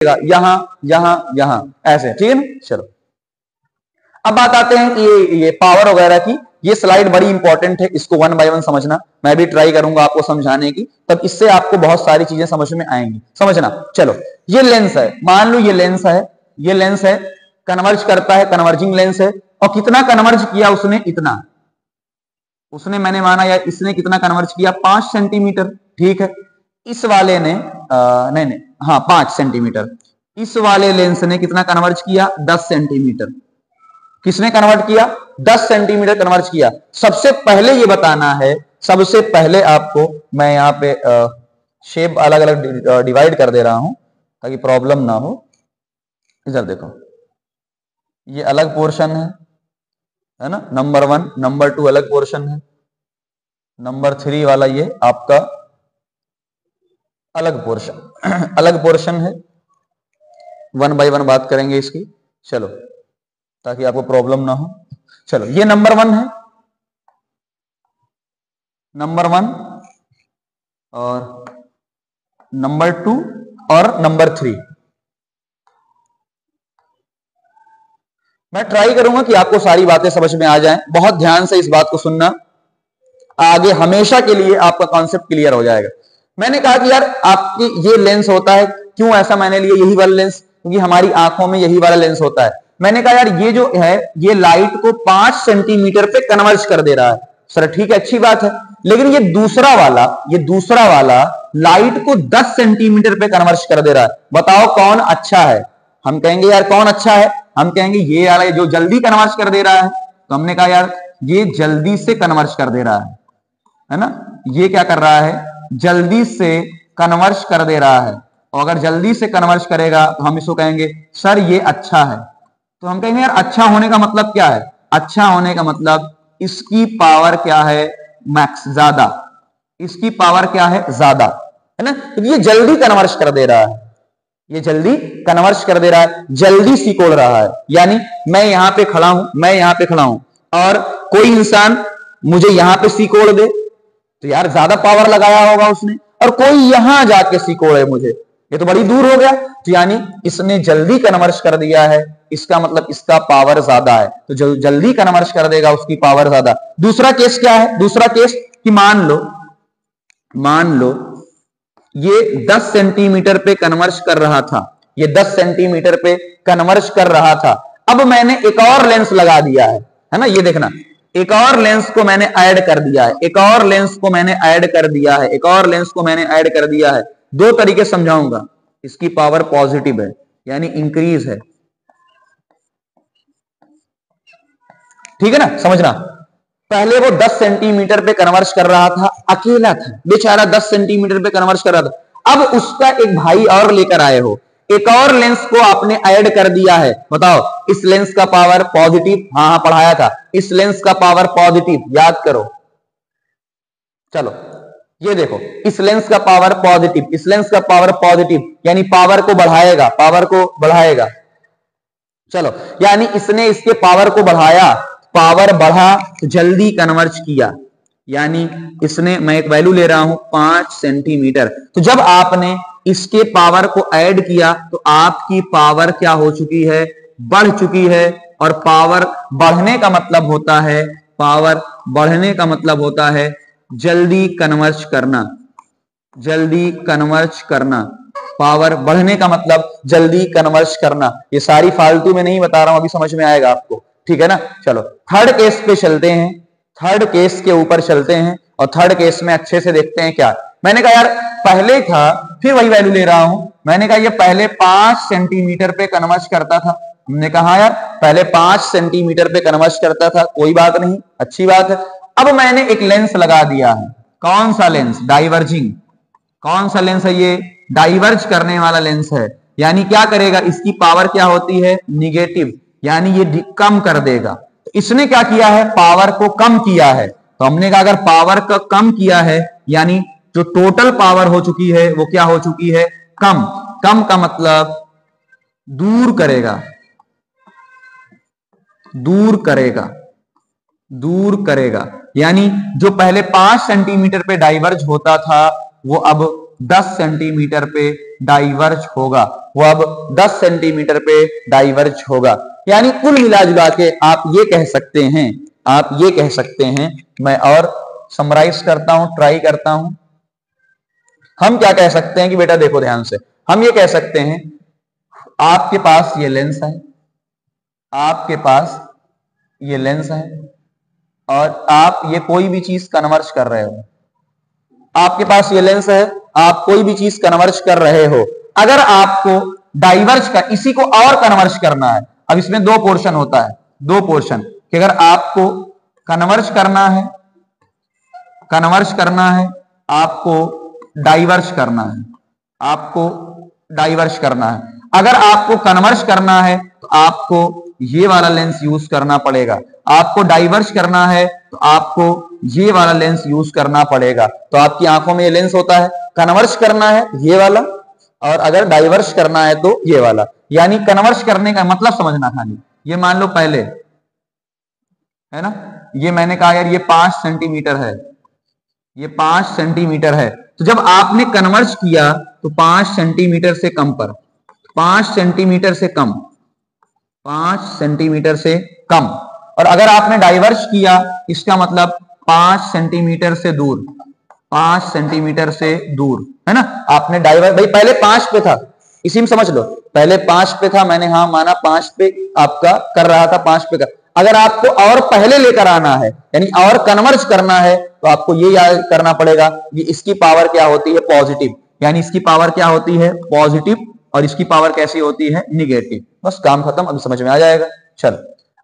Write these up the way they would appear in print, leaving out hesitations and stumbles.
यहां यहां यहां ऐसे, ठीक है ना। चलो अब बात आते हैं कि ये पावर वगैरह की। ये स्लाइड बड़ी इंपॉर्टेंट है, इसको 1 बाय 1 समझना। मैं भी ट्राई करूंगा आपको समझाने की, तब इससे आपको बहुत सारी चीजें समझ में आएंगी, समझना। चलो ये लेंस है, मान लो ये लेंस है, ये लेंस है, कन्वर्ज करता है, कन्वर्जिंग लेंस है। और कितना कन्वर्ज किया उसने, इतना उसने, मैंने माना यार इसने कितना कन्वर्ज किया, 5 सेंटीमीटर, ठीक है। इस वाले ने नहीं नहीं हाँ 5 सेंटीमीटर। इस वाले लेंस ने कितना कन्वर्ज किया, 10 सेंटीमीटर। किसने कन्वर्ट किया, 10 सेंटीमीटर कन्वर्ट किया। सबसे पहले ये बताना है, सबसे पहले आपको मैं यहाँ पे शेप अलग अलग डिवाइड कर दे रहा हूं ताकि प्रॉब्लम ना हो। इधर देखो, ये अलग पोर्शन है ना, नंबर 1, नंबर 2 अलग पोर्शन है, नंबर 3 वाला ये आपका अलग पोर्शन अलग पोर्शन है। 1 बाय 1 बात करेंगे इसकी, चलो ताकि आपको प्रॉब्लम ना हो। चलो ये नंबर 1 है, नंबर 1 और नंबर 2 और नंबर 3। मैं ट्राई करूंगा कि आपको सारी बातें समझ में आ जाएं। बहुत ध्यान से इस बात को सुनना, आगे हमेशा के लिए आपका कॉन्सेप्ट क्लियर हो जाएगा। मैंने कहा कि यार आपकी ये लेंस होता है, क्यों ऐसा मैंने लिया यही वाला लेंस, क्योंकि हमारी आंखों में यही वाला लेंस होता है। मैंने कहा यार ये जो है ये लाइट को 5 सेंटीमीटर पे कन्वर्ज कर दे रहा है। सर ठीक है, अच्छी बात है, लेकिन ये दूसरा वाला लाइट को 10 सेंटीमीटर पे कन्वर्ज कर दे रहा है। बताओ कौन अच्छा है। हम कहेंगे यार कौन अच्छा है, हम कहेंगे ये वाला जो जल्दी कन्वर्ज कर दे रहा है। तो हमने कहा यार ये जल्दी से कन्वर्ज कर दे रहा है ना, ये क्या कर रहा है, जल्दी से कन्वर्ज कर दे रहा है। और अगर जल्दी से कन्वर्ज करेगा तो हम इसको कहेंगे सर ये अच्छा है। तो हम कहेंगे यार अच्छा होने का मतलब क्या है, अच्छा होने का मतलब इसकी पावर क्या है, मैक्स, ज्यादा, इसकी पावर क्या है, ज्यादा, है ना। तो ये जल्दी कन्वर्ज कर दे रहा है, ये जल्दी कन्वर्ज कर दे रहा है, जल्दी सिकोड़ रहा है। यानी मैं यहां पे खड़ा हूं, मैं यहां पे खड़ा हूं और कोई इंसान मुझे यहां पे सिकोड़ दे तो यार ज्यादा पावर लगाया होगा उसने, और कोई यहां जाके सिकोड़े मुझे, ये तो बड़ी दूर हो गया। तो यानी इसने जल्दी कन्वर्ज कर दिया है, इसका मतलब इसका पावर ज्यादा है, तो जो जल्दी कन्वर्ज कर देगा उसकी पावर ज्यादा। दूसरा केस क्या है, दूसरा केस कि मान लो ये 10 सेंटीमीटर पे कन्वर्ज कर रहा था, ये 10 सेंटीमीटर पे कन्वर्ज कर रहा था। अब मैंने एक और लेंस लगा दिया है ना, ये देखना, एक और लेंस को मैंने ऐड कर दिया है, एक और लेंस को मैंने ऐड कर दिया है, एक और लेंस को मैंने ऐड कर दिया है। दो तरीके समझाऊंगा। इसकी पावर पॉजिटिव है यानी इंक्रीज है, ठीक है ना, समझना। पहले वो 10 सेंटीमीटर पे कन्वर्ज कर रहा था, अकेला था बेचारा, 10 सेंटीमीटर पे कन्वर्ज कर रहा था। अब उसका एक भाई और लेकर आए हो, एक और लेंस को आपने ऐड कर दिया है। बताओ इस लेंस का पावर पॉजिटिव, हाँ पढ़ाया था, इस लेंस का पावर पॉजिटिव, याद करो। चलो ये देखो, इस लेंस का पावर पॉजिटिव, इस लेंस का पावर पॉजिटिव, यानी पावर को बढ़ाएगा, पावर को बढ़ाएगा। चलो यानी इसने इसके पावर को बढ़ाया, पावर बढ़ा तो जल्दी कन्वर्ज किया, यानी इसने, मैं एक वैल्यू ले रहा हूं 5 सेंटीमीटर। तो जब आपने इसके पावर को ऐड किया तो आपकी पावर क्या हो चुकी है, बढ़ चुकी है। और पावर बढ़ने का मतलब होता है, पावर बढ़ने का मतलब होता है जल्दी कन्वर्ज करना, जल्दी कन्वर्ज करना। पावर बढ़ने का मतलब जल्दी कन्वर्ज करना। ये सारी फालतू में नहीं बता रहा हूं, अभी समझ में आएगा आपको, ठीक है ना। चलो थर्ड केस पे चलते हैं, थर्ड केस के ऊपर चलते हैं और थर्ड केस में अच्छे से देखते हैं क्या। मैंने कहा यार पहले था, फिर वही वैल्यू ले रहा हूं। मैंने कहा ये पहले 5 सेंटीमीटर पे कन्वर्ज करता था, हमने कहा यार पहले 5 सेंटीमीटर पे कन्वर्ज करता था, कोई बात नहीं, अच्छी बात है। अब मैंने एक लेंस लगा दिया है, कौन सा लेंस, डाइवर्जिंग। कौन सा लेंस है ये, डाइवर्ज करने वाला लेंस है। यानी क्या करेगा, इसकी पावर क्या होती है, निगेटिव, यानी ये कम कर देगा। तो इसने क्या किया है, पावर को कम किया है। तो हमने कहा अगर पावर का कम किया है यानी जो टोटल पावर हो चुकी है वो क्या हो चुकी है, कम। कम का मतलब दूर करेगा, दूर करेगा, दूर करेगा। यानी जो पहले 5 सेंटीमीटर पे डाइवर्ज होता था वो अब 10 सेंटीमीटर पे डाइवर्ज होगा, वो अब 10 सेंटीमीटर पे डाइवर्ज होगा। यानी कुल मिलाजुला के आप ये कह सकते हैं, आप ये कह सकते हैं, मैं और समराइज करता हूं, ट्राई करता हूं। हम क्या कह सकते हैं कि बेटा देखो ध्यान से, हम ये कह सकते हैं आपके पास ये लेंस है, आपके पास ये लेंस है और आप ये कोई भी चीज कन्वर्ज कर रहे हो, आपके पास ये लेंस है, आप कोई भी चीज कन्वर्ज कर रहे हो। अगर आपको डाइवर्ज का इसी को और कन्वर्ज करना है, अब इसमें दो पोर्शन होता है, दो पोर्शन कि अगर आपको कन्वर्ज करना है, कन्वर्ज करना है, आपको डाइवर्ज करना है, आपको डाइवर्ज करना है। अगर आपको कन्वर्ज करना है तो आपको ये वाला लेंस यूज करना पड़ेगा, आपको डाइवर्ज करना है तो आपको ये वाला लेंस यूज करना पड़ेगा। तो आपकी आंखों में ये लेंस होता है, कन्वर्ज करना है ये वाला और अगर डाइवर्ज करना है तो ये वाला। यानी कन्वर्ज करने का मतलब समझना खाली, ये मान लो पहले है ना, ये मैंने कहा यार ये 5 सेंटीमीटर है, ये 5 सेंटीमीटर है, तो जब आपने कन्वर्ज किया तो 5 सेंटीमीटर से कम पर, 5 सेंटीमीटर से कम, 5 सेंटीमीटर से कम। और अगर आपने डाइवर्ज किया इसका मतलब 5 सेंटीमीटर से दूर, 5 सेंटीमीटर से दूर, है ना। आपने डाइवर्ज, भाई पहले 5 पे था, इसी में समझ लो, पहले 5 पे था, मैंने हाँ माना 5 पे आपका कर रहा था, 5 पे कर। अगर आपको और पहले लेकर आना है यानी और कन्वर्ज करना है तो आपको ये याद करना पड़ेगा कि इसकी पावर क्या होती है, पॉजिटिव, यानी इसकी पावर क्या होती है, पॉजिटिव, और इसकी पावर कैसी होती है, निगेटिव। बस काम खत्म, अभी समझ में आ जाएगा। चलो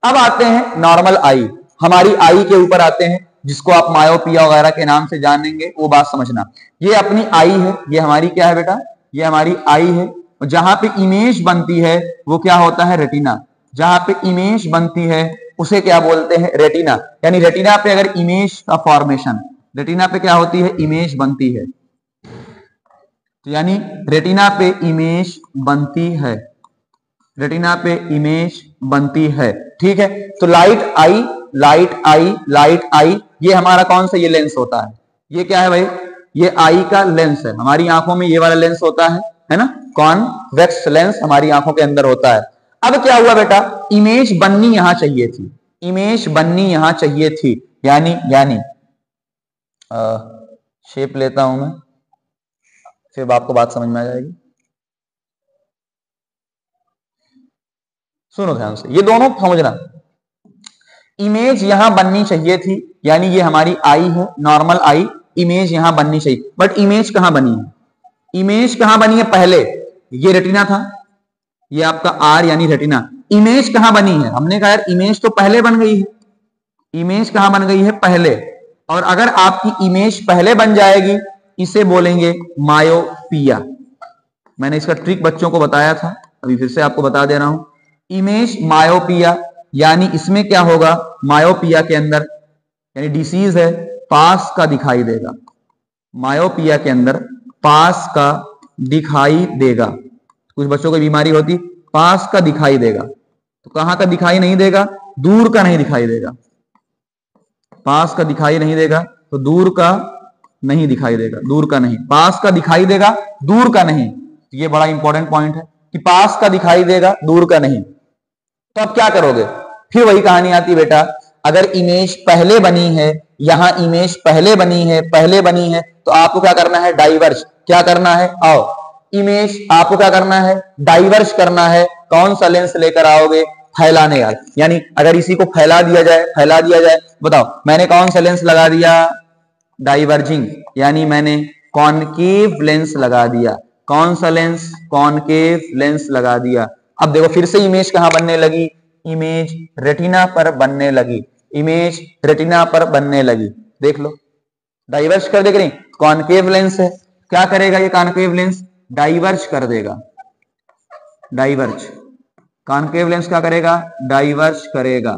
अब आते हैं नॉर्मल आई, हमारी आई के ऊपर आते हैं, जिसको आप मायोपिया वगैरह के नाम से जानेंगे, वो बात समझना। ये अपनी आई है, ये हमारी क्या है बेटा, ये हमारी आई है। जहां पे इमेज बनती है वो क्या होता है, रेटिना। जहां पे इमेज बनती है उसे क्या बोलते हैं, रेटिना। यानी रेटिना पे अगर इमेज का फॉर्मेशन, रेटिना पे क्या होती है, इमेज बनती है, तो यानी रेटिना पे इमेज बनती है, रेटिना पे इमेज बनती है, ठीक है। तो लाइट आई, लाइट आई, लाइट आई, ये हमारा कौन सा ये लेंस होता है, ये क्या है भाई, ये आई का लेंस है। हमारी आंखों में ये वाला लेंस होता है ना, कॉन्वेक्स लेंस हमारी आंखों के अंदर होता है। अब क्या हुआ बेटा, इमेज बननी यहां चाहिए थी, इमेज बननी यहां चाहिए थी, यानी शेप लेता हूं मैं, फिर आपको बात समझ में आ जाएगी। सुनो ध्यान से, ये दोनों समझना, इमेज यहां बननी चाहिए थी, यानी ये हमारी आई है, नॉर्मल आई, इमेज यहां बननी चाहिए, बट इमेज कहां बनी है, इमेज कहां बनी है, पहले ये रेटिना था, ये आपका आर यानी रेटिना, इमेज कहां बनी है, हमने कहा यार इमेज तो पहले बन गई है, इमेज कहां बन गई है, पहले। और अगर आपकी इमेज पहले बन जाएगी इसे बोलेंगे मायोपिया। मैंने इसका ट्रिक बच्चों को बताया था, अभी फिर से आपको बता दे रहा हूं, इमेज मायोपिया, यानी इसमें क्या होगा, मायोपिया के अंदर यानी डिसीज है, पास का दिखाई देगा, मायोपिया के अंदर पास का दिखाई देगा। कुछ बच्चों को बीमारी होती, पास का दिखाई देगा, तो कहां का दिखाई नहीं देगा, दूर का नहीं दिखाई देगा, पास का दिखाई नहीं देगा तो दूर का नहीं दिखाई देगा, दूर का नहीं, पास का दिखाई देगा, दूर का नहीं। ये बड़ा इंपॉर्टेंट पॉइंट है कि पास का दिखाई देगा, दूर का नहीं। तो अब क्या करोगे, फिर वही कहानी आती बेटा, अगर इमेज पहले बनी है, यहां इमेज पहले बनी है, पहले बनी है, तो आपको क्या करना है, डाइवर्ज। क्या करना है, आओ, इमेज आपको क्या करना है, डाइवर्ज करना है। कौन सा लेंस लेकर आओगे, फैलाने वाला, यानी अगर इसी को फैला दिया जाए, फैला दिया जाए, बताओ मैंने कौन सा लेंस लगा दिया, डाइवर्जिंग, यानी मैंने कॉनकेव लेंस लगा दिया। कौन सा लेंस, कॉनकेव लेंस लगा दिया। अब देखो फिर से इमेज कहां बनने लगी, इमेज रेटिना पर बनने लगी, इमेज रेटिना पर बनने लगी। देख लो डाइवर्ज कर देगा, नहीं कॉनकेव लेंस है, क्या करेगा ये कॉनकेव लेंस, डाइवर्ज कर देगा, डाइवर्ज। कॉनकेव लेंस क्या करेगा, डाइवर्ज करेगा,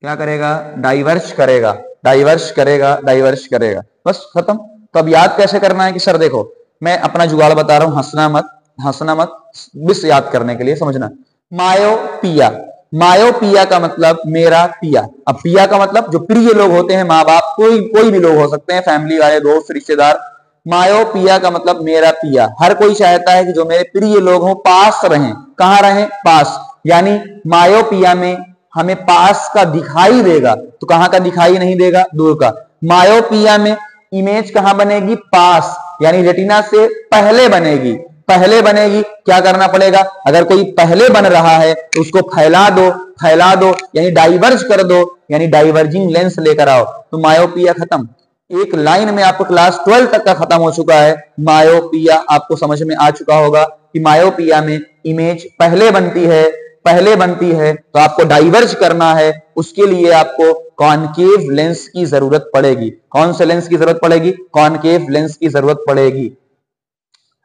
क्या करेगा, डाइवर्ज करेगा, डाइवर्ज करेगा, डाइवर्ज करेगा, बस खत्म। तो अब याद कैसे करना है कि सर देखो मैं अपना जुगाड़ बता रहा हूं, हंसना मत, हंसना मत, बस याद करने के लिए समझना। मायोपिया, मायोपिया का मतलब मेरा पिया। अब पिया का मतलब जो प्रिय लोग होते हैं, माँ बाप, कोई भी लोग हो सकते हैं, फैमिली वाले, दोस्त, रिश्तेदार, मायोपिया का मतलब मेरा पिया। हर कोई चाहता है कि जो मेरे प्रिय लोग हों पास रहें। कहां रहें? पास। यानी मायोपिया में हमें पास का दिखाई देगा, तो कहां का दिखाई नहीं देगा? दूर का। मायोपिया में इमेज कहां बनेगी? पास, यानी रेटिना से पहले बनेगी। पहले बनेगी, क्या करना पड़ेगा? अगर कोई पहले बन रहा है तो उसको फैला दो, फैला दो यानी डाइवर्ज कर दो, यानी डाइवर्जिंग लेंस लेकर आओ, तो मायोपिया खत्म। एक लाइन में आपको क्लास 12 तक का खत्म हो चुका है। मायोपिया आपको समझ में आ चुका होगा कि मायोपिया में इमेज पहले बनती है, पहले बनती है तो आपको डाइवर्ज करना है, उसके लिए आपको कॉनकेव लेंस की जरूरत पड़ेगी। कौन से लेंस की जरूरत पड़ेगी? कॉनकेव लेंस की जरूरत पड़ेगी,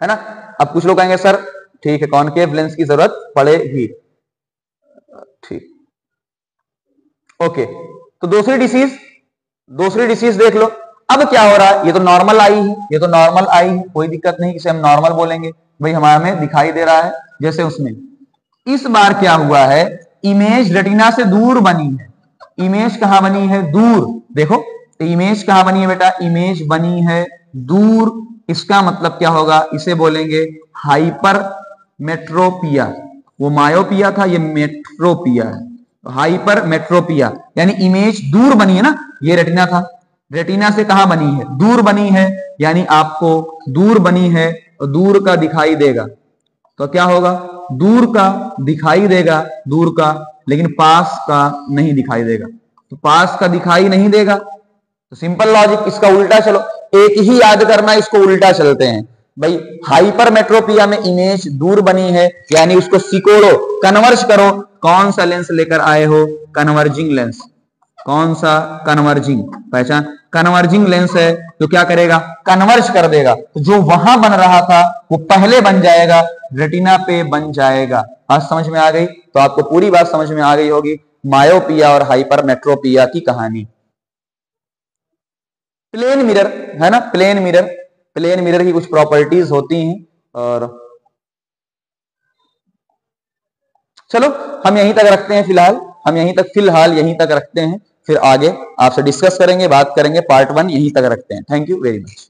है ना। अब कुछ लोग कहेंगे सर ठीक है कॉनकेव लेंस की जरूरत पड़ेगी, ठीक, ओके। तो दूसरी डिसीज देख लो। अब क्या हो रहा है? ये तो नॉर्मल आई है, ये तो नॉर्मल आई है, कोई दिक्कत नहीं, इसे हम नॉर्मल बोलेंगे, भाई हमारे में दिखाई दे रहा है जैसे उसमें। इस बार क्या हुआ है? इमेज रेटिना से दूर बनी है। इमेज कहां बनी है? दूर। देखो इमेज कहां बनी है बेटा? इमेज बनी है दूर। इसका मतलब क्या होगा? इसे बोलेंगे हाइपर मेट्रोपिया। वो मायोपिया था, ये मेट्रोपिया है, हाइपर मेट्रोपिया यानी इमेज दूर बनी है ना। ये रेटिना था, रेटिना से कहां बनी है? दूर बनी है, यानी आपको दूर बनी है और दूर का दिखाई देगा, तो क्या होगा? दूर का दिखाई देगा, दूर का, लेकिन पास का नहीं दिखाई देगा। तो पास का दिखाई नहीं देगा तो सिंपल लॉजिक, इसका उल्टा चलो, एक ही याद करना, इसको उल्टा चलते हैं भाई। हाइपरमेट्रोपिया में इमेज दूर बनी है, यानी उसको सिकोड़ो, कन्वर्ज करो। कौन सा लेंस लेकर आए हो? Converging lens. कौन सा? कन्वर्जिंग। पहचान, कन्वर्जिंग लेंस है तो क्या करेगा? कन्वर्ज कर देगा। तो जो वहां बन रहा था वो पहले बन जाएगा, रेटिना पे बन जाएगा। बात समझ में आ गई? तो आपको पूरी बात समझ में आ गई होगी मायोपिया और हाइपरमेट्रोपिया की कहानी। प्लेन मिरर है ना, प्लेन मिरर, प्लेन मिरर की कुछ प्रॉपर्टीज होती हैं। और चलो हम यहीं तक रखते हैं फिलहाल, हम यहीं तक फिलहाल यहीं तक रखते हैं, फिर आगे आपसे डिस्कस करेंगे, बात करेंगे। पार्ट 1 यहीं तक रखते हैं। Thank you very much.